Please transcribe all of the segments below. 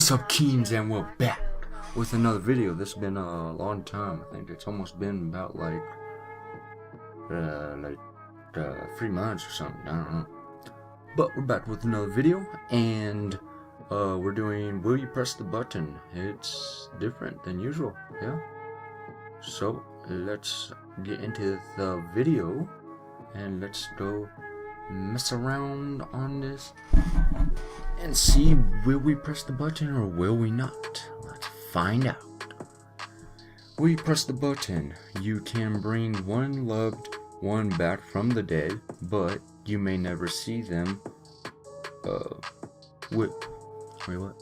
What's up, Keens, and we're back with another video. This has been a long time. I think it's almost been about like 3 months or something. I don't know. But we're back with another video, and we're doing Will You Press the Button? It's different than usual, yeah. So let's get into the video, and let's go mess around on this and see, will we press the button or will we not? Let's find out. Will you press the button? You can bring one loved one back from the dead, but you may never see them. Wait, what?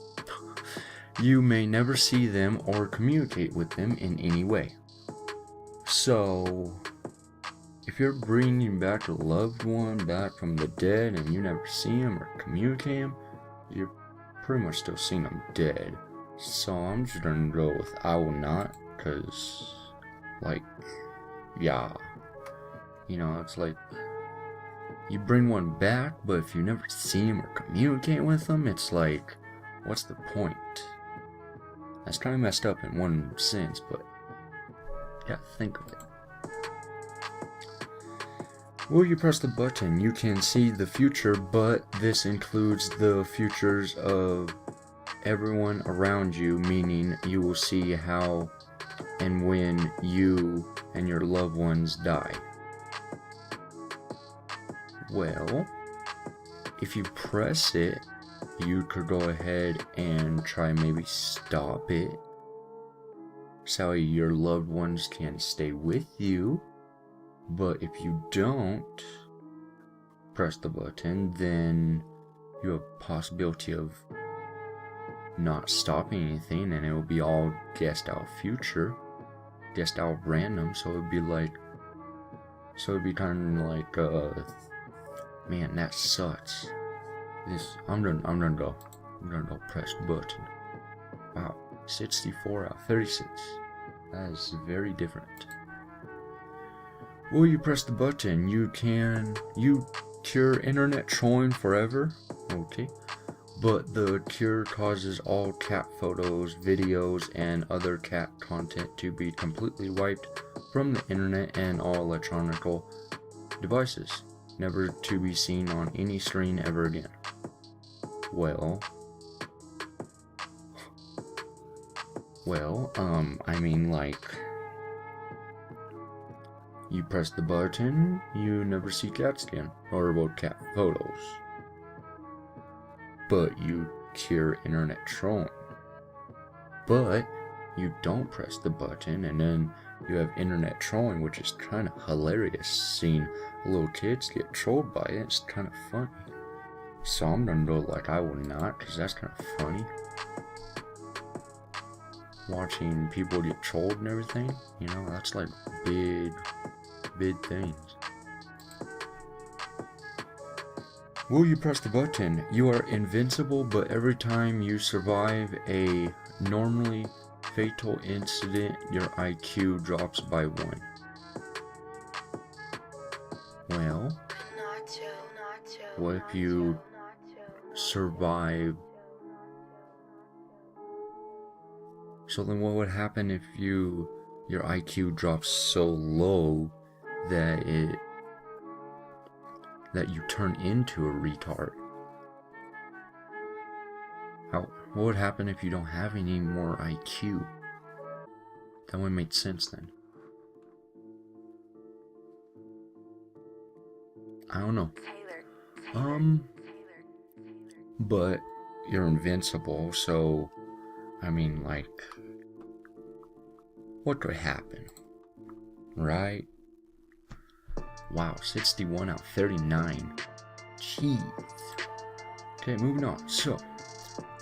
You may never see them or communicate with them in any way. So, if you're bringing back a loved one back from the dead and you never see him or communicate him, you're pretty much still seeing them dead. So I'm just gonna go with I will not, cause like, yeah, you know, it's like you bring one back, but if you never see him or communicate with them, it's like, what's the point? That's kind of messed up in one sense, but yeah, think of it. Will you press the button? You can see the future, but this includes the futures of everyone around you, meaning you will see how and when you and your loved ones die. Well, if you press it, you could go ahead and try maybe stop it, so your loved ones can stay with you. But if you don't press the button, then you have a possibility of not stopping anything, and it will be all guessed out future, guessed out random. So it'd be like, kind of like, man, that sucks. I'm gonna go press button. Wow, 64 out of 36. That is very different. Will you press the button? You cure internet trolling forever. Okay. But the cure causes all cat photos, videos, and other cat content to be completely wiped from the internet and all electronic devices, never to be seen on any screen ever again. Well, I mean, like, you press the button, you never see cats again, or about cat photos. But you cure internet trolling. But you don't press the button, and then you have internet trolling, which is kind of hilarious. Seeing little kids get trolled by it, it's kind of funny. So I'm gonna go like I will not, because that's kind of funny. Watching people get trolled and everything, you know, that's like big things. Will you press the button? You are invincible, but every time you survive a normally fatal incident, your IQ drops by 1. Well, what if you survive? So then what would happen if your IQ drops so low that you turn into a retard? What would happen if you don't have any more IQ? That would make sense then. I don't know. But you're invincible, so I mean, like, what could happen, right? Wow, 61 out of 39. Jeez. Okay, moving on. So,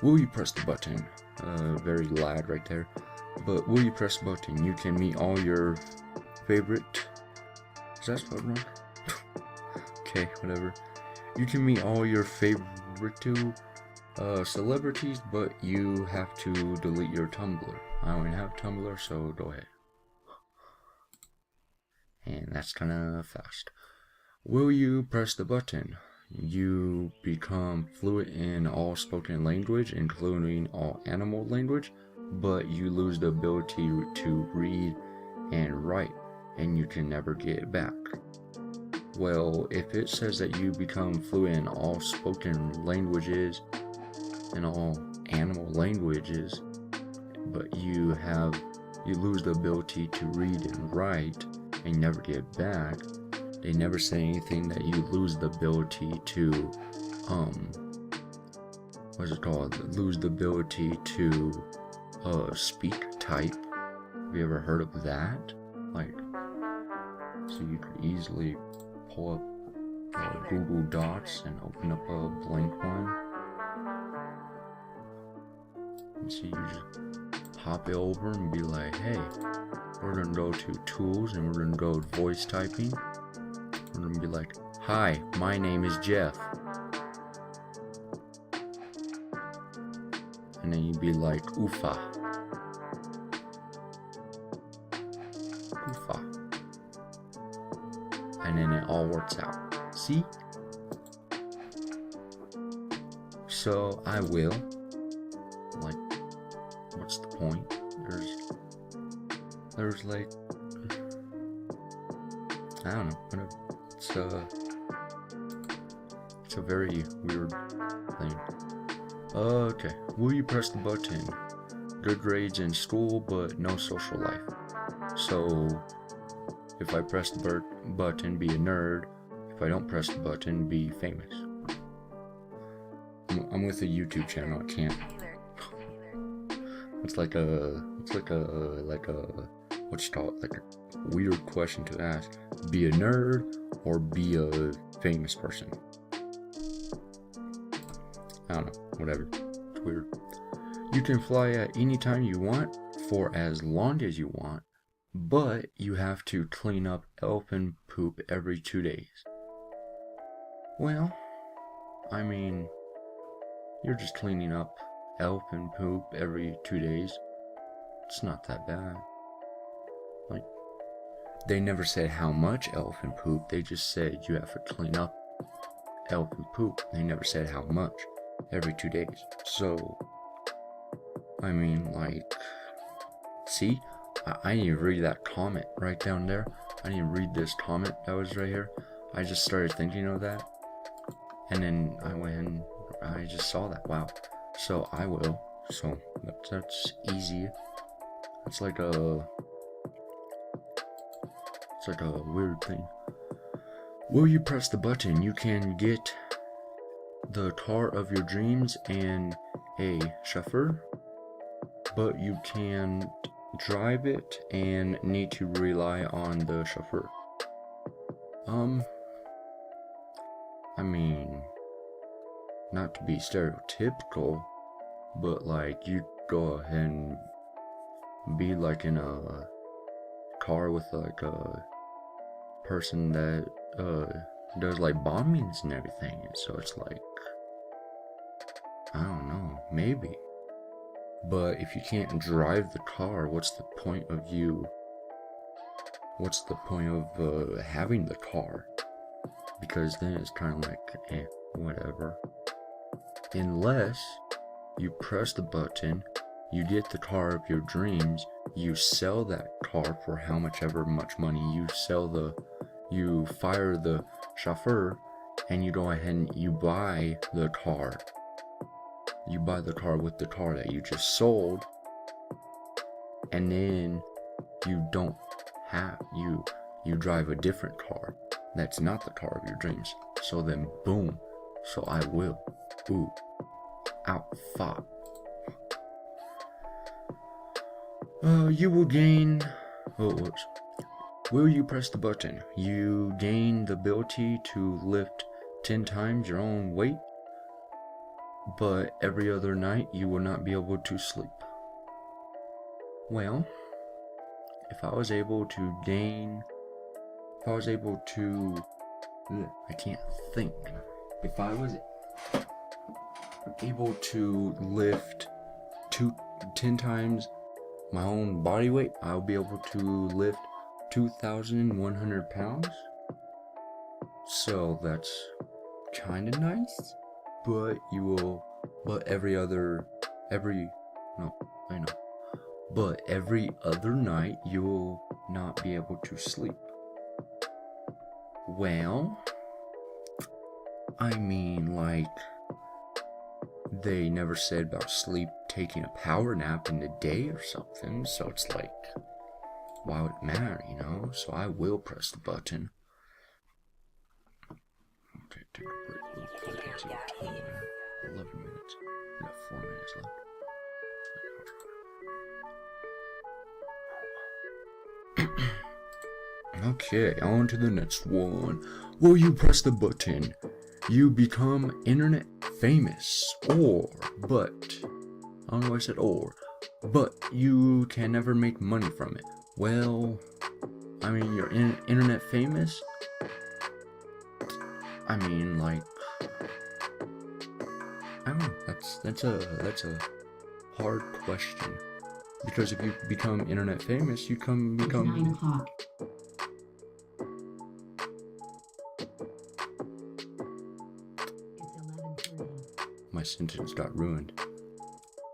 will you press the button? Very loud right there. But will you press the button? You can meet all your favorite... Is that spelled wrong? Okay, whatever. You can meet all your favorite celebrities, but you have to delete your Tumblr. I don't have Tumblr, so go ahead. And that's kind of fast. Will you press the button? you become fluent in all spoken language, including all animal language, but you lose the ability to read and write, and you can never get it back. Well, if it says that you become fluent in all spoken languages and all animal languages, but you lose the ability to read and write and never get it back, they never say anything that you lose the ability to lose the ability to speak, type. Have you ever heard of that? Like, so you could easily pull up Google Docs and open up a blank one, and so you just pop it over and be like, hey, we're gonna go to tools and we're gonna go voice typing. We're gonna be like, hi, my name is Jeff. And then you'd be like, oofa. Oofa. And then it all works out. See? So I will. Like, what's the point? There's like, I don't know, whatever. It's a very weird thing. Okay, will you press the button? Good grades in school, but no social life. So, if I press the button, be a nerd. If I don't press the button, be famous. I'm with a YouTube channel, I can't. It's like a what's it called? Like a weird question to ask. Be a nerd or be a famous person. I don't know, whatever. It's weird. You can fly at any time you want for as long as you want, but you have to clean up elephant poop every 2 days. Well, I mean, you're just cleaning up elephant poop every 2 days. It's not that bad. Like, they never said how much elephant poop, they just said you have to clean up elephant poop. They never said how much every 2 days. So, I mean, like, see, I didn't even read that comment right down there. I didn't read this comment that was right here. I just started thinking of that, and then I went and I just saw that. Wow. So I will. So that's easy. It's like a weird thing. Will you press the button? You can get the car of your dreams and a chauffeur, but you can drive it and need to rely on the chauffeur. I mean, not to be stereotypical, but like, you go ahead and be like in a car with like a person that does like bombings and everything, and so it's like, I don't know, maybe. But if you can't drive the car, what's the point of having the car? Because then it's kind of like, whatever. Unless you press the button, you get the car of your dreams, you sell that car for much money, you fire the chauffeur, and you go ahead and you buy the car. You buy the car with the car that you just sold, and then you drive a different car that's not the car of your dreams. So then, boom. So I will. Ooh. Out. Fought. You will gain. Will you press the button? You gain the ability to lift 10 times your own weight, but every other night you will not be able to sleep. Well, if I was able to I can't think. If I was able to lift 10 times my own body weight, I'll be able to lift 2,100 pounds. So that's kind of nice, but you will, but every other night you will not be able to sleep. Well, I mean, like, they never said about sleep taking a power nap in the day or something, so it's like, why would it matter, you know? So I will press the button. Okay, take a break real quick. Let's see what time we have. 11 minutes. We got 4 minutes left. Okay, on to the next one. Will you press the button? You become internet famous, but I don't know why I said but you can never make money from it. Well, I mean, you're internet famous. I mean, like, I don't know. That's a hard question, because if you become internet famous, you become. It's 9 o'clock. My sentence got ruined.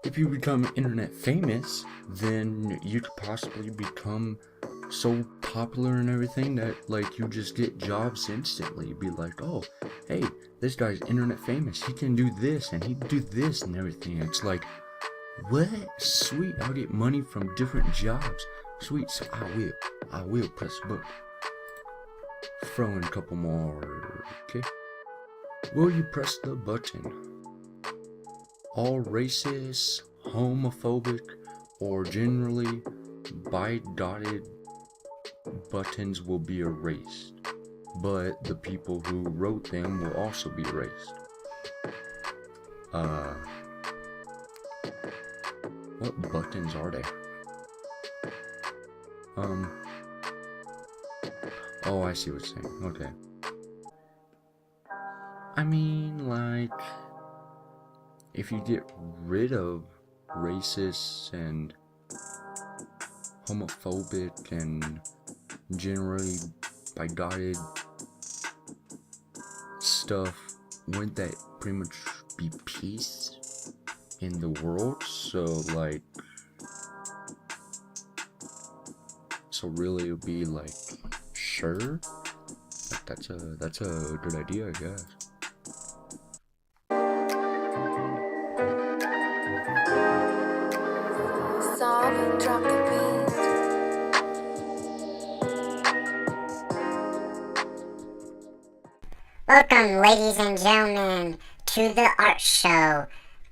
If you become internet famous, then you could possibly become so popular and everything that, like, you just get jobs instantly. Be like, oh, hey, this guy's internet famous. He can do this and he can do this and everything. It's like, what? Sweet, I'll get money from different jobs. Sweet, so I will press the button. Throw in a couple more, okay? Will you press the button? All racist, homophobic, or generally bi-dotted buttons will be erased, but the people who wrote them will also be erased. What buttons are they? Oh, I see what you're saying. Okay. I mean, like, if you get rid of racist and homophobic and generally bi-dotted stuff, wouldn't that pretty much be peace in the world? So, like, so really it would be like, sure, like, that's a good idea, I guess. Drop the beat. Welcome, ladies and gentlemen, to the art show,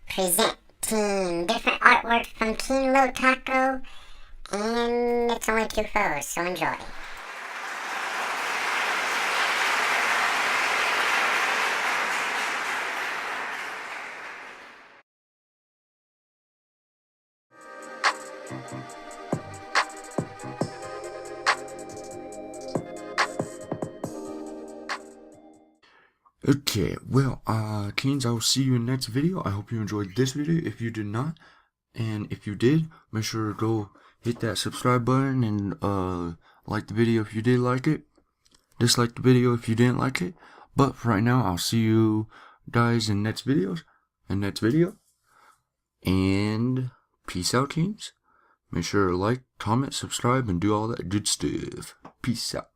presenting different artwork from King Lo Taco, and it's only 2 foes, so enjoy. Okay, well, teens, I will see you in the next video. I hope you enjoyed this video. If you did not, and if you did, make sure to go hit that subscribe button and like the video if you did like it. Dislike the video if you didn't like it. But for right now, I'll see you guys in next video. And peace out, teens. Make sure to like, comment, subscribe, and do all that good stuff. Peace out.